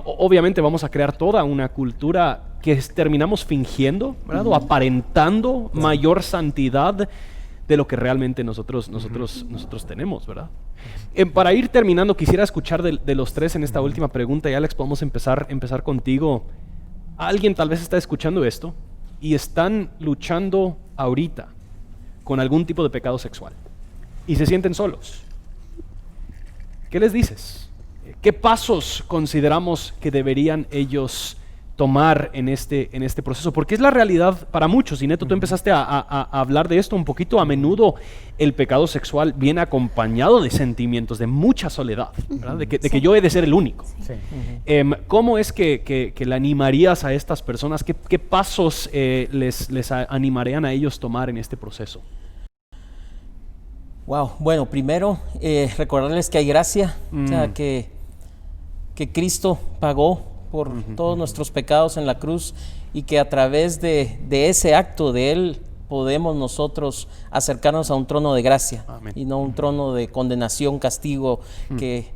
obviamente vamos a crear toda una cultura que terminamos fingiendo, ¿verdad? O aparentando mayor santidad de lo que realmente nosotros tenemos, ¿verdad? Para ir terminando, quisiera escuchar de los tres en esta última pregunta, y Alex, podemos empezar contigo. Alguien tal vez está escuchando esto y están luchando ahorita con algún tipo de pecado sexual y se sienten solos. ¿Qué les dices? ¿Qué pasos consideramos que deberían ellos tomar en este proceso? Porque es la realidad para muchos, y Neto, tú empezaste a hablar de esto un poquito. A menudo el pecado sexual viene acompañado de sentimientos de mucha soledad, ¿verdad? De que yo he de ser el único. ¿Cómo es que le animarías a estas personas? ¿Qué pasos les animarían a ellos tomar en este proceso? Wow, bueno, primero recordarles que hay gracia, o sea, que Cristo pagó por todos nuestros pecados en la cruz, y que a través de ese acto de Él podemos nosotros acercarnos a un trono de gracia. Amén. Y no un trono de condenación, castigo, que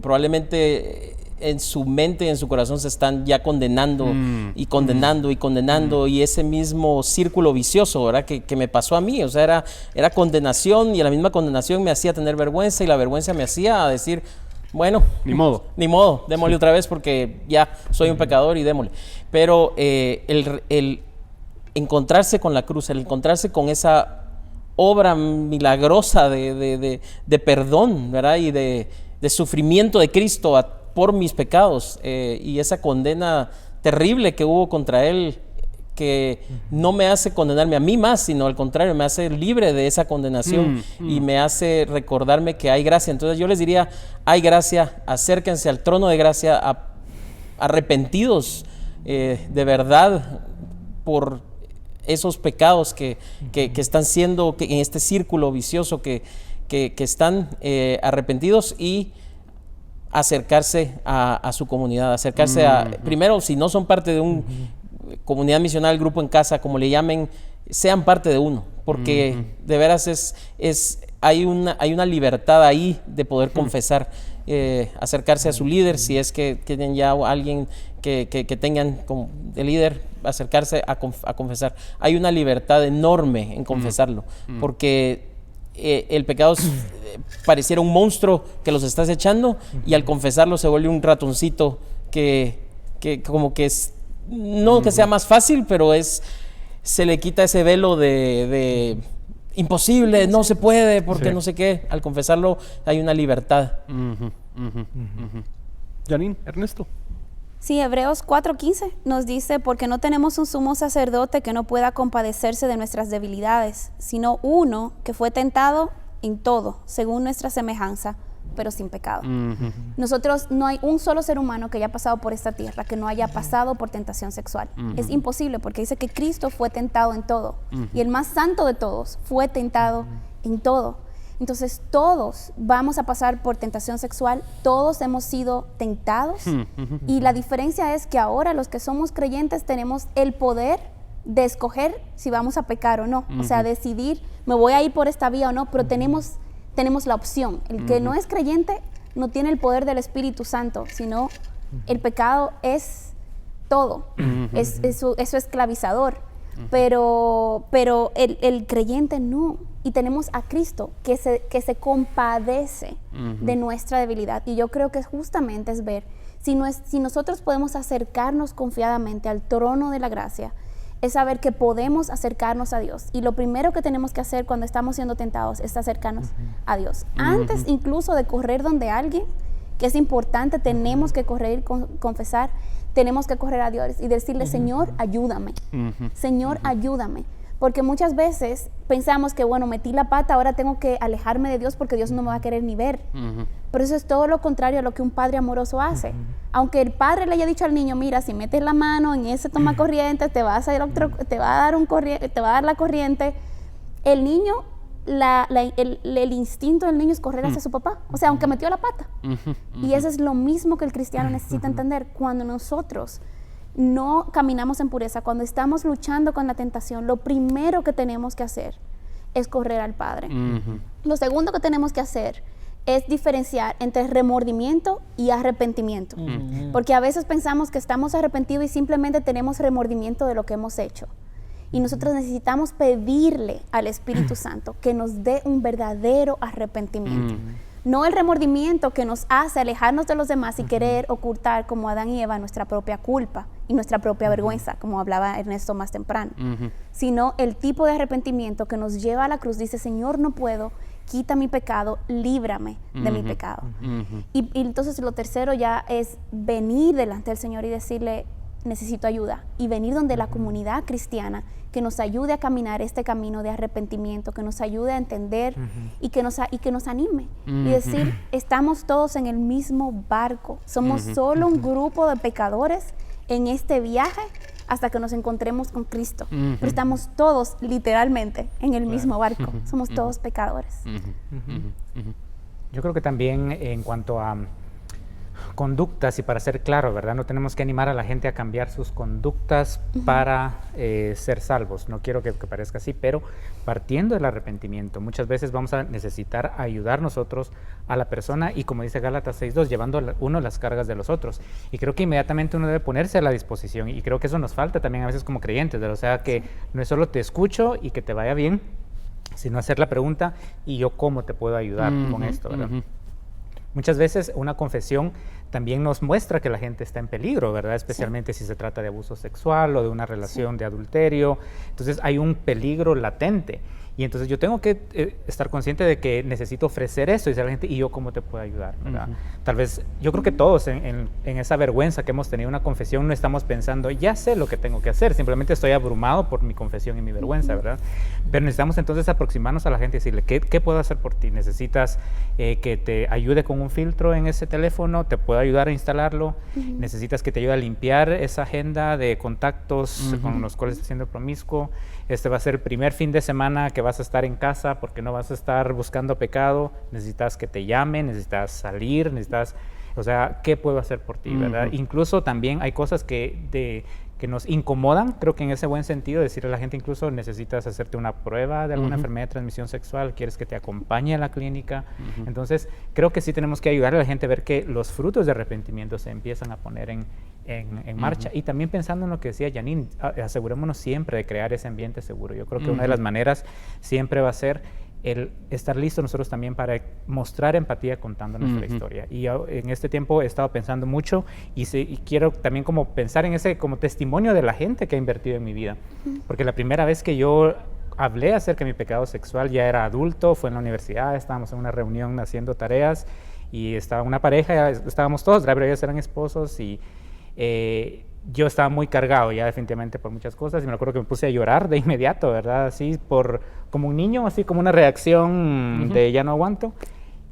probablemente en su mente y en su corazón se están ya condenando y condenando y condenando, y ese mismo círculo vicioso, ¿verdad? Que me pasó a mí, o sea, era condenación, y la misma condenación me hacía tener vergüenza, y la vergüenza me hacía decir, bueno, ni modo, démosle otra vez porque ya soy un pecador y démosle. Pero el encontrarse con la cruz, el encontrarse con esa obra milagrosa de perdón, ¿verdad? Y de sufrimiento de Cristo por mis pecados, y esa condena terrible que hubo contra Él, que no me hace condenarme a mí más, sino al contrario, me hace libre de esa condenación y me hace recordarme que hay gracia. Entonces yo les diría, hay gracia, acérquense al trono de gracia, arrepentidos de verdad por esos pecados que están siendo, que en este círculo vicioso que están arrepentidos, y acercarse a su comunidad, acercarse primero, si no son parte de un comunidad misional, grupo en casa, como le llamen, sean parte de uno, porque de veras hay una libertad ahí de poder confesar, acercarse a su líder, si es que tienen ya alguien que tengan como de líder, acercarse a confesar. Hay una libertad enorme en confesarlo, porque el pecado pareciera un monstruo que los está acechando, y al confesarlo se vuelve un ratoncito que como que es, no que sea más fácil, pero se le quita ese velo de imposible, no se puede, porque no sé qué. Al confesarlo hay una libertad. Janine, Ernesto. Sí, Hebreos 4:15 nos dice, porque no tenemos un sumo sacerdote que no pueda compadecerse de nuestras debilidades, sino uno que fue tentado en todo, según nuestra semejanza, pero sin pecado. Nosotros, no hay un solo ser humano que haya pasado por esta tierra que no haya pasado por tentación sexual. Es imposible, porque dice que Cristo fue tentado en todo, y el más santo de todos fue tentado en todo. Entonces todos vamos a pasar por tentación sexual, todos hemos sido tentados, y la diferencia es que ahora los que somos creyentes tenemos el poder de escoger si vamos a pecar o no, o sea, decidir, me voy a ir por esta vía o no, pero tenemos la opción. El que no es creyente no tiene el poder del Espíritu Santo, sino el pecado es todo, es esclavizador, pero el creyente no. Y tenemos a Cristo que se compadece de nuestra debilidad. Y yo creo que justamente es ver si nosotros podemos acercarnos confiadamente al trono de la gracia, es saber que podemos acercarnos a Dios. Y lo primero que tenemos que hacer cuando estamos siendo tentados es acercarnos a Dios. Antes incluso de correr donde alguien, que es importante, tenemos que correr y confesar, tenemos que correr a Dios y decirle, Señor, ayúdame. Señor, ayúdame. Porque muchas veces pensamos que, bueno, metí la pata, ahora tengo que alejarme de Dios porque Dios no me va a querer ni ver. Pero eso es todo lo contrario a lo que un padre amoroso hace. Aunque el padre le haya dicho al niño, mira, si metes la mano en ese toma corriente, te va a dar la corriente, el niño, el instinto del niño es correr hacia su papá. O sea, aunque metió la pata. Y eso es lo mismo que el cristiano necesita entender. Cuando nosotros no caminamos en pureza, cuando estamos luchando con la tentación, lo primero que tenemos que hacer es correr al Padre. Lo segundo que tenemos que hacer es diferenciar entre remordimiento y arrepentimiento. Porque a veces pensamos que estamos arrepentidos y simplemente tenemos remordimiento de lo que hemos hecho. Y nosotros necesitamos pedirle al Espíritu Santo que nos dé un verdadero arrepentimiento. No el remordimiento que nos hace alejarnos de los demás y querer ocultar, como Adán y Eva, nuestra propia culpa y nuestra propia vergüenza, como hablaba Ernesto más temprano, sino el tipo de arrepentimiento que nos lleva a la cruz. Dice, Señor, no puedo, quita mi pecado, líbrame de mi pecado. Y entonces lo tercero ya es venir delante del Señor y decirle, necesito ayuda, y venir donde la comunidad cristiana que nos ayude a caminar este camino de arrepentimiento, que nos ayude a entender y que nos anime y decir, estamos todos en el mismo barco, somos solo un grupo de pecadores en este viaje hasta que nos encontremos con Cristo, pero estamos todos literalmente en el mismo barco, somos todos pecadores. Yo creo que también en cuanto a conductas, y para ser claro, ¿verdad? No tenemos que animar a la gente a cambiar sus conductas para ser salvos. No quiero que parezca así, pero partiendo del arrepentimiento, muchas veces vamos a necesitar ayudar nosotros a la persona, y como dice Gálatas 6:2, llevando uno las cargas de los otros. Y creo que inmediatamente uno debe ponerse a la disposición, y creo que eso nos falta también a veces como creyentes, ¿verdad? O sea, que no es solo te escucho y que te vaya bien, sino hacer la pregunta, ¿y yo cómo te puedo ayudar con esto, verdad? Muchas veces una confesión también nos muestra que la gente está en peligro, ¿verdad? Especialmente si se trata de abuso sexual o de una relación de adulterio. Entonces hay un peligro latente. Y entonces yo tengo que estar consciente de que necesito ofrecer eso y decirle a la gente, ¿y yo cómo te puedo ayudar? ¿Verdad? Tal vez, yo creo que todos en esa vergüenza que hemos tenido una confesión no estamos pensando, ya sé lo que tengo que hacer, simplemente estoy abrumado por mi confesión y mi vergüenza, ¿verdad? Pero necesitamos entonces aproximarnos a la gente y decirle, ¿qué puedo hacer por ti? ¿Necesitas que te ayude con un filtro en ese teléfono? ¿Te puedo ayudar a instalarlo? ¿Necesitas que te ayude a limpiar esa agenda de contactos con los cuales estás siendo promiscuo? Este va a ser el primer fin de semana que vas a estar en casa porque no vas a estar buscando pecado. Necesitas que te llamen, necesitas salir, o sea, ¿qué puedo hacer por ti, verdad? Incluso también hay cosas que nos incomodan, creo que en ese buen sentido, decirle a la gente, incluso necesitas hacerte una prueba de alguna enfermedad de transmisión sexual, quieres que te acompañe a la clínica. Entonces, creo que sí tenemos que ayudar a la gente a ver que los frutos de arrepentimiento se empiezan a poner en marcha. Y también pensando en lo que decía Janine, asegurémonos siempre de crear ese ambiente seguro. Yo creo que una de las maneras siempre va a ser el estar listos nosotros también para mostrar empatía contando nuestra historia. Y yo en este tiempo he estado pensando mucho y quiero también como pensar en ese como testimonio de la gente que ha invertido en mi vida. Porque la primera vez que yo hablé acerca de mi pecado sexual ya era adulto, fue en la universidad, estábamos en una reunión haciendo tareas y estaba una pareja, estábamos todos, la mayoría eran esposos y yo estaba muy cargado ya definitivamente por muchas cosas y me acuerdo que me puse a llorar de inmediato, ¿verdad? Así como un niño, así como una reacción de ya no aguanto.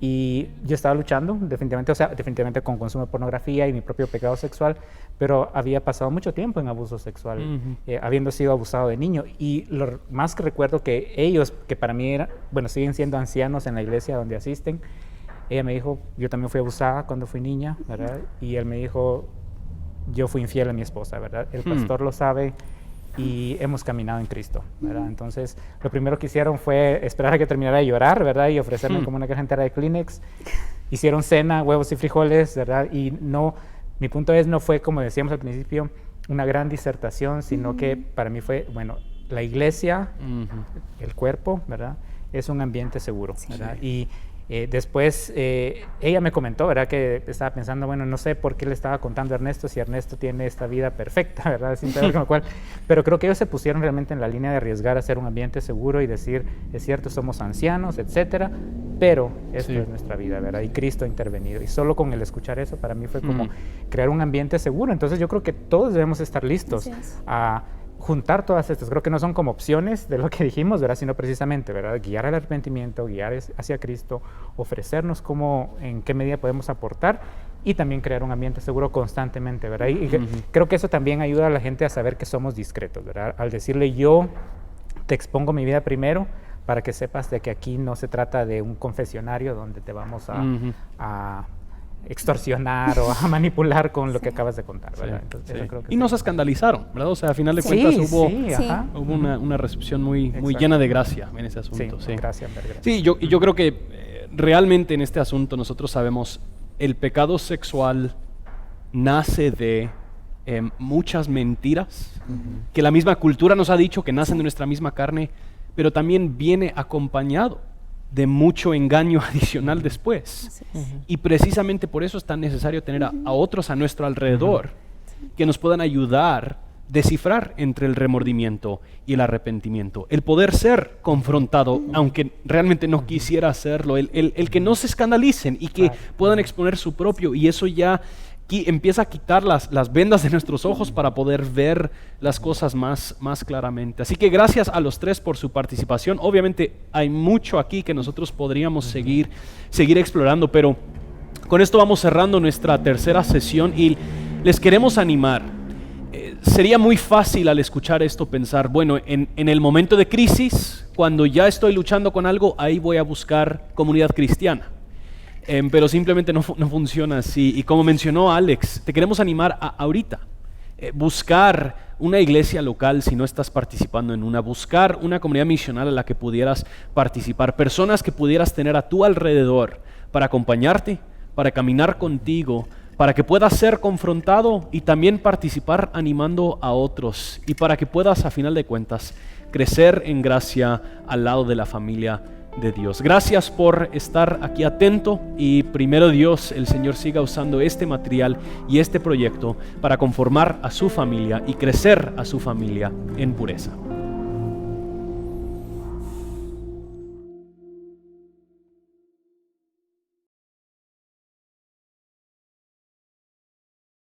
Y yo estaba luchando definitivamente con consumo de pornografía y mi propio pecado sexual, pero había pasado mucho tiempo en abuso sexual, habiendo sido abusado de niño. Y lo más que recuerdo que ellos, que para mí siguen siendo ancianos en la iglesia donde asisten, ella me dijo, yo también fui abusada cuando fui niña, ¿verdad? Y él me dijo, yo fui infiel a mi esposa, ¿verdad? El pastor lo sabe y hemos caminado en Cristo, ¿verdad? Entonces, lo primero que hicieron fue esperar a que terminara de llorar, ¿verdad? Y ofrecerme como una caja entera de Kleenex. Hicieron cena, huevos y frijoles, ¿verdad? Y mi punto no fue, como decíamos al principio, una gran disertación, sino que para mí fue, la iglesia, el cuerpo, ¿verdad? Es un ambiente seguro, ¿verdad? Y después ella me comentó, ¿verdad? Que estaba pensando, no sé por qué le estaba contando a Ernesto si Ernesto tiene esta vida perfecta, ¿verdad? Sin saber con lo cual, pero creo que ellos se pusieron realmente en la línea de arriesgar a ser un ambiente seguro y decir, es cierto, somos ancianos, etcétera, pero esto es nuestra vida, ¿verdad? Y Cristo ha intervenido. Y solo con el escuchar eso para mí fue como crear un ambiente seguro. Entonces yo creo que todos debemos estar listos a juntar todas estas, creo que no son como opciones de lo que dijimos, ¿verdad? Sino precisamente, ¿verdad? Guiar al arrepentimiento, guiar hacia Cristo, ofrecernos en qué medida podemos aportar y también crear un ambiente seguro constantemente, ¿verdad? Y creo que eso también ayuda a la gente a saber que somos discretos, ¿verdad? Al decirle yo te expongo mi vida primero para que sepas de que aquí no se trata de un confesionario donde te vamos a extorsionar o a manipular con lo que acabas de contar, ¿verdad? Entonces, eso creo que nos escandalizaron, ¿verdad? O sea, a final de cuentas hubo una recepción muy llena de gracia en ese asunto. Gracias. Sí, yo creo que realmente en este asunto nosotros sabemos el pecado sexual nace de muchas mentiras que la misma cultura nos ha dicho que nacen de nuestra misma carne, pero también viene acompañado de mucho engaño adicional después. Y precisamente por eso es tan necesario tener a otros a nuestro alrededor que nos puedan ayudar a descifrar entre el remordimiento y el arrepentimiento, el poder ser confrontado, aunque realmente no quisiera hacerlo, el que no se escandalicen y que puedan exponer su propio, y eso ya empieza a quitar las vendas de nuestros ojos para poder ver las cosas más claramente. Así que gracias a los tres por su participación. Obviamente hay mucho aquí que nosotros podríamos seguir explorando, pero con esto vamos cerrando nuestra tercera sesión y les queremos animar. Sería muy fácil al escuchar esto pensar, en el momento de crisis, cuando ya estoy luchando con algo, ahí voy a buscar comunidad cristiana. Pero simplemente no funciona así. Y como mencionó Alex, te queremos animar a ahorita buscar una iglesia local si no estás participando en una, buscar una comunidad misional a la que pudieras participar, personas que pudieras tener a tu alrededor para acompañarte, para caminar contigo, para que puedas ser confrontado y también participar animando a otros y para que puedas, a final de cuentas, crecer en gracia al lado de la familia de Dios. Gracias por estar aquí atento y primero Dios, el Señor siga usando este material y este proyecto para conformar a su familia y crecer a su familia en pureza.